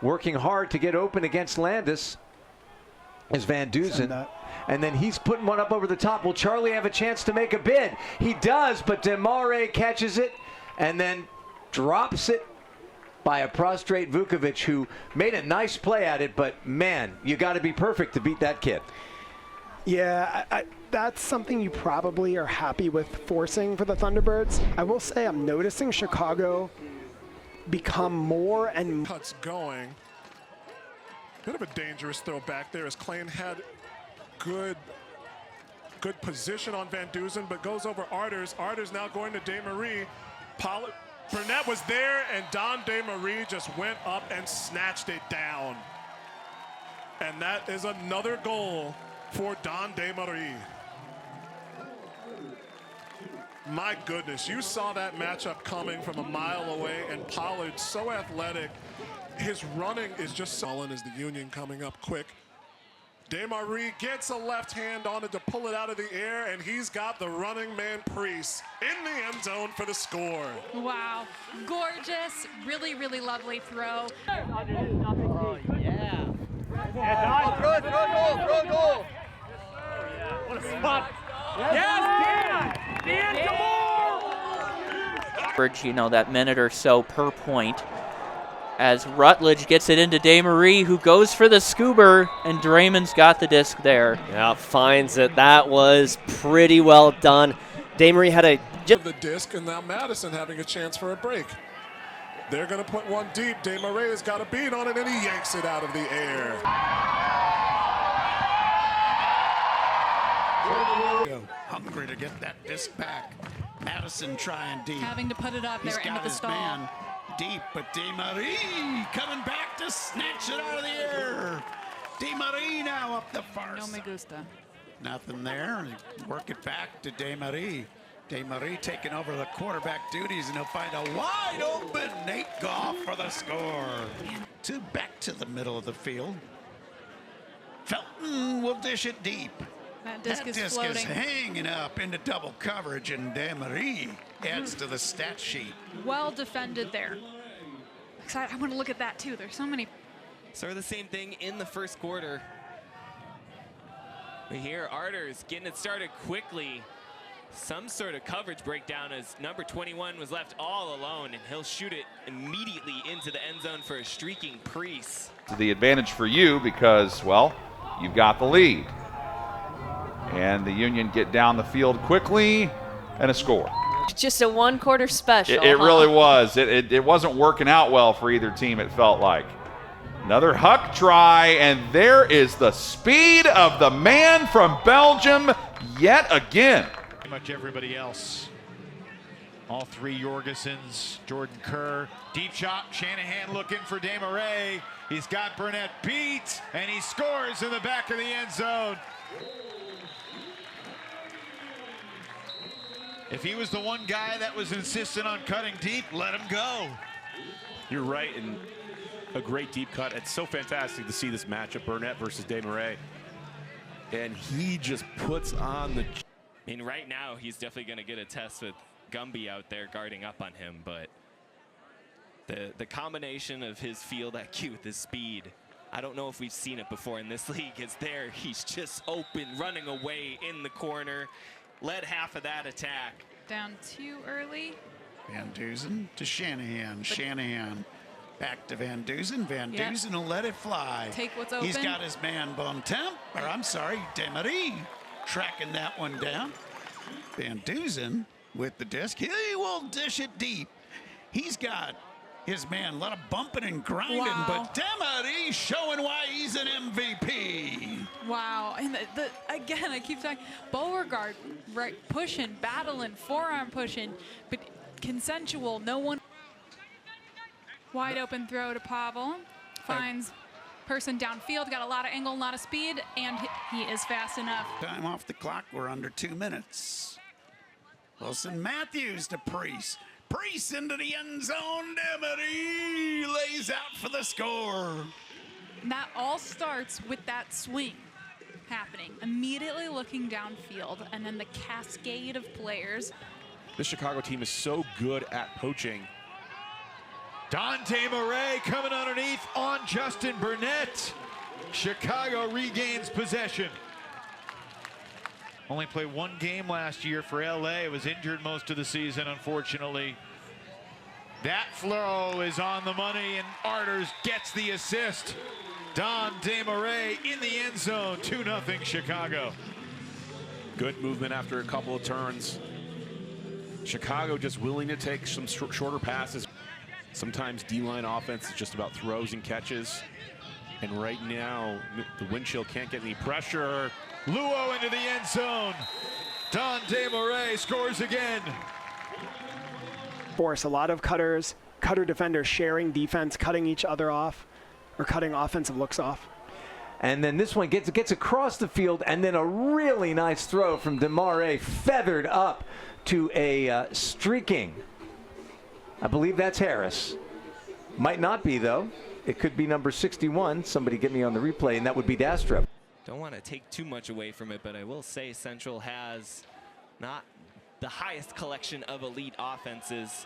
working hard to get open against Landis is Van Dusen. And then he's putting one up over the top. Will Charlie have a chance to make a bid? He does, but De Marrée catches it and then drops it by a prostrate Vukovic, who made a nice play at it, but man, you got to be perfect to beat that kid. Yeah, that's something you probably are happy with forcing for the Thunderbirds. I will say I'm noticing Chicago become more and... Cuts going. Bit of a dangerous throw back there as Klein had good position on Van Dusen, but goes over Arters. Arters now going to De Marrée. Burnett was there, and Daan De Marrée just went up and snatched it down. And that is another goal for Daan De Marrée. My goodness, you saw that matchup coming from a mile away, and Pollard so athletic. His running is just solid as the Union coming up quick. De Marrée gets a left hand on it to pull it out of the air, and he's got the running man Priest in the end zone for the score. Wow, gorgeous, really, really lovely throw. Oh, yeah. Throw goal. What a spot. Yes, Dan, come on! You know, that minute or so per point. As Rutledge gets it into De Marrée, who goes for the scuba, and Draymond's got the disc there. Yeah, finds it. That was pretty well done. De Marrée had a... The disc, and now Madison having a chance for a break. They're going to put one deep. De Marrée has got a beat on it, and he yanks it out of the air. Hungry to get that disc back. Madison trying deep. Having to put it up there into the stall. Man deep, but De Marrée coming back to snatch it out of the air. De Marrée now up the far No me side. gusta. Nothing there. Work it back to De Marrée. De Marrée taking over the quarterback duties, and he'll find a wide open Nate Goff for the score. Two back to the middle of the field. Felton will dish it deep. That disc That is disc floating. is hanging up into double coverage, and De Marrée adds to the stat sheet. Well defended there. I want to look at that too. There's so many. Sort of the same thing in the first quarter. We hear Arters getting it started quickly. Some sort of coverage breakdown as number 21 was left all alone, and he'll shoot it immediately into the end zone for a streaking Priest. The advantage for you because, well, you've got the lead. And the Union get down the field quickly and a score. Just a one-quarter special. It really was. It wasn't working out well for either team, it felt like. Another Huck try, and there is the speed of the man from Belgium yet again. Pretty much everybody else. All three Jorgensen's, Jordan Kerr. Deep shot, Shanahan looking for De Marrée. He's got Burnett beat, and he scores in the back of the end zone. If he was the one guy that was insistent on cutting deep, let him go. You're right, and a great deep cut. It's so fantastic to see this matchup, Burnett versus De Marrée. And he just puts on the... I mean, right now, he's definitely going to get a test with Gumby out there guarding up on him, but the combination of his field IQ with his speed, I don't know if we've seen it before in this league. Is there, he's just open, running away in the corner. Led half of that attack. Down too early. Van Dusen to Shanahan. Shanahan back to Van Dusen. Van Dusen will let it fly. Take what's open. He's got his man Bontemps, or I'm sorry, De Marrée, tracking that one down. Van Dusen with the disc. He will dish it deep. He's got his man, let him bumping and grinding, but De Marrée showing why he's an MVP. Wow, and again, I keep saying, Beauregard, right, pushing, battling, forearm pushing, but consensual, no one. Wide open throw to Pavel, finds person downfield, got a lot of angle, a lot of speed, and he is fast enough. Time off the clock, we're under 2 minutes. Wilson Matthews to Priest. Priest into the end zone. De Marrée lays out for the score. And that all starts with that swing happening, immediately looking downfield, and then the cascade of players. This Chicago team is so good at poaching. Daan De Marrée coming underneath on Justin Burnett. Chicago regains possession. Only played one game last year for LA. Was injured most of the season, unfortunately. That throw is on the money, and Arters gets the assist. Daan De Marrée in the end zone, 2-0 Chicago. Good movement after a couple of turns. Chicago just willing to take some shorter passes. Sometimes D-line offense is just about throws and catches. And right now, the wind chill can't get any pressure. Luo into the end zone. Daan De Marrée scores again. Force a lot of cutter defenders sharing defense, cutting each other off, or cutting offensive looks off. And then this one gets across the field, and then a really nice throw from De Marrée, feathered up to a streaking. I believe that's Harris. Might not be, though. It could be number 61. Somebody get me on the replay, and that would be Dastrup. Don't want to take too much away from it, but I will say Central has not the highest collection of elite offenses.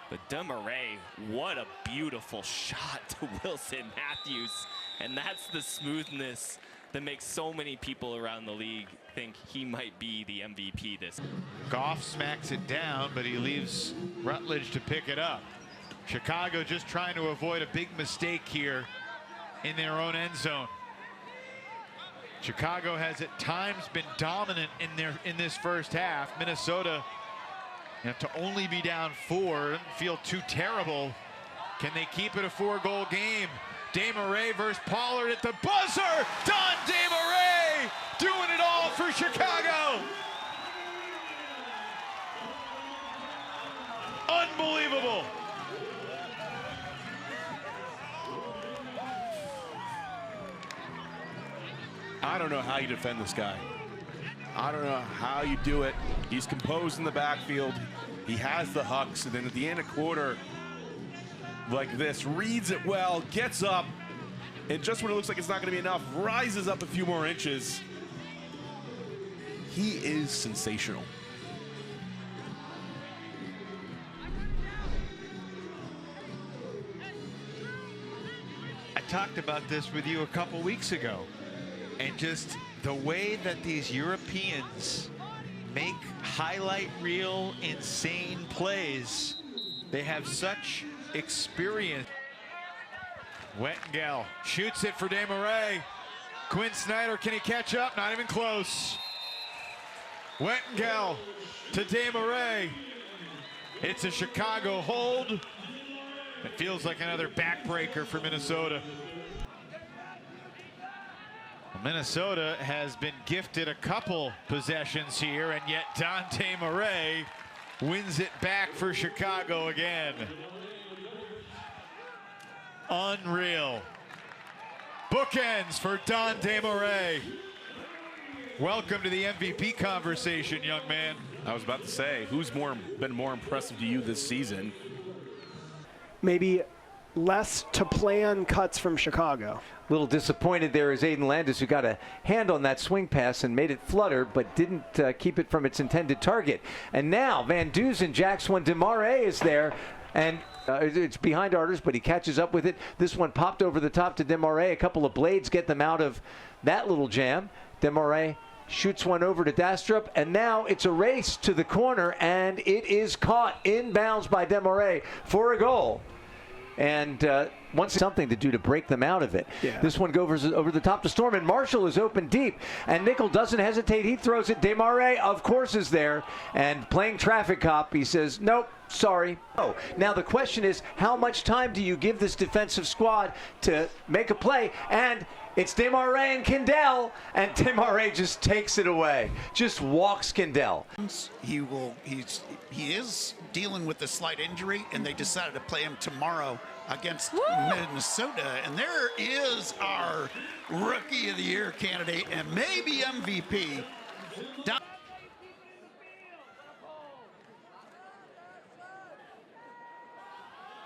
But De Marrée, what a beautiful shot to Wilson Matthews. And that's the smoothness that makes so many people around the league think he might be the MVP this. Goff smacks it down, but he leaves Rutledge to pick it up. Chicago just trying to avoid a big mistake here in their own end zone. Chicago has at times been dominant in this first half. Minnesota, to only be down 4 doesn't feel too terrible. Can they keep it a 4-goal game? De Marrée versus Pollard at the buzzer. Daan De Marrée doing it all for Chicago. Unbelievable. I don't know how you defend this guy. I don't know how you do it. He's composed in the backfield. He has the hucks, and then at the end of quarter, like this, reads it well, gets up, and just when it looks like it's not going to be enough, rises up a few more inches. He is sensational. I talked about this with you a couple weeks ago, and just the way that these Europeans make highlight reel insane plays. They have such experience. Wettengel shoots it for De Marrée. Quinn Snyder, can he catch up? Not even close. Wettengel to De Marrée. It's a Chicago hold. It feels like another backbreaker for Minnesota. Minnesota has been gifted a couple possessions here, and yet Daan De Marrée wins it back for Chicago again. Unreal. Bookends for Daan De Marrée. Welcome to the MVP conversation, young man. I was about to say, who's been more impressive to you this season? Maybe less to plan cuts from Chicago. Little disappointed there is Aiden Landis, who got a hand on that swing pass and made it flutter, but didn't keep it from its intended target. And now Van Dusen jacks one. De Marrée is there, and it's behind Arters, but he catches up with it. This one popped over the top to De Marrée. A couple of blades get them out of that little jam. De Marrée shoots one over to Dastrup, and now it's a race to the corner, and it is caught inbounds by De Marrée for a goal. And once something to do to break them out of it. Yeah. This one goes over the top to Storm, and Marshall is open deep. And Nickel doesn't hesitate. He throws it. De Marrée, of course, is there. And playing traffic cop, he says, nope, sorry. Oh, now the question is, how much time do you give this defensive squad to make a play? And it's De Marrée and Kindell, and De Marrée just takes it away. Just walks Kindell. He is dealing with a slight injury, and they decided to play him tomorrow against Minnesota. And there is our Rookie of the Year candidate and maybe MVP.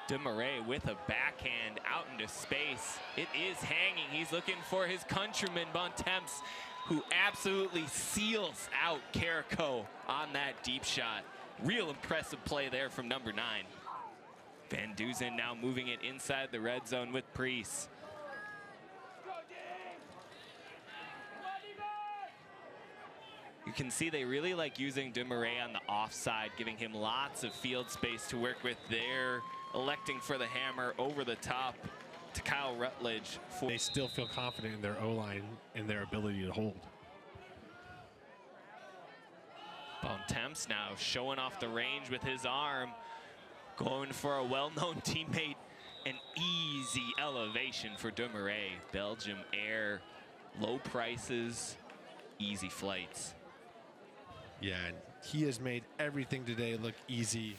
De Marrée with a backhand out into space. It is hanging. He's looking for his countryman, Bontemps, who absolutely seals out Carrico on that deep shot. Real impressive play there from number 9. Van Dusen now moving it inside the red zone with Priest. You can see they really like using De Marrée on the offside, giving him lots of field space to work with. They're electing for the hammer over the top to Kyle Rutledge. They still feel confident in their O-line and their ability to hold. Bontemps now showing off the range with his arm, going for a well-known teammate. An easy elevation for De Marrée. Belgium air, low prices, easy flights. Yeah, and he has made everything today look easy.